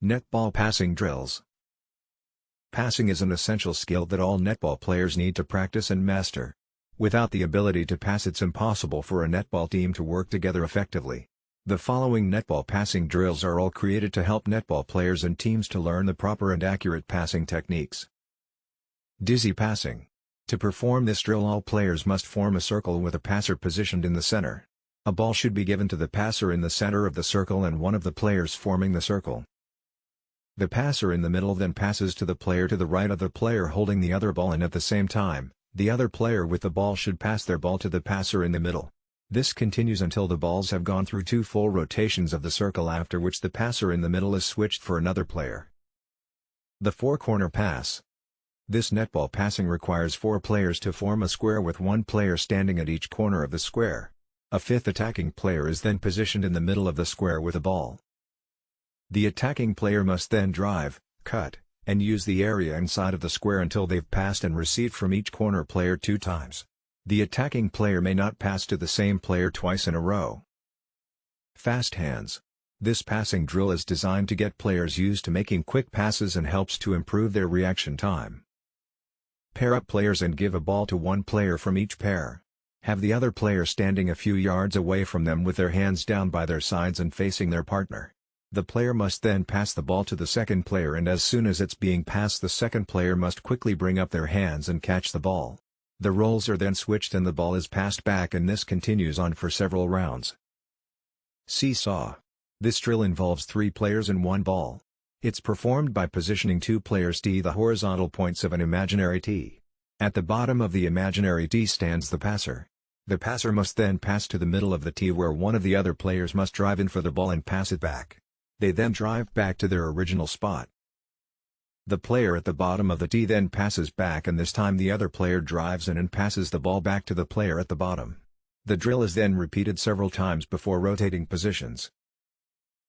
Netball passing drills. Passing is an essential skill that all netball players need to practice and master. Without the ability to pass, it's impossible for a netball team to work together effectively. The following netball passing drills are all created to help netball players and teams to learn the proper and accurate passing techniques. Dizzy passing. To perform this drill, all players must form a circle with a passer positioned in the center. A ball should be given to the passer in the center of the circle and one of the players forming the circle. The passer in the middle then passes to the player to the right of the player holding the other ball, and at the same time, the other player with the ball should pass their ball to the passer in the middle. This continues until the balls have gone through 2 full rotations of the circle, after which the passer in the middle is switched for another player. The 4-corner pass. This netball passing requires 4 players to form a square with 1 player standing at each corner of the square. A 5th attacking player is then positioned in the middle of the square with a ball. The attacking player must then drive, cut, and use the area inside of the square until they've passed and received from each corner player 2 times. The attacking player may not pass to the same player twice in a row. Fast hands. This passing drill is designed to get players used to making quick passes and helps to improve their reaction time. Pair up players and give a ball to 1 player from each pair. Have the other player standing a few yards away from them with their hands down by their sides and facing their partner. The player must then pass the ball to the second player, and as soon as it's being passed, the second player must quickly bring up their hands and catch the ball. The roles are then switched and the ball is passed back, and this continues on for several rounds. Seesaw. This drill involves 3 players and 1 ball. It's performed by positioning 2 players to the horizontal points of an imaginary tee. At the bottom of the imaginary tee stands the passer. The passer must then pass to the middle of the tee, where one of the other players must drive in for the ball and pass it back. They then drive back to their original spot. The player at the bottom of the tee then passes back, and this time the other player drives in and passes the ball back to the player at the bottom. The drill is then repeated several times before rotating positions.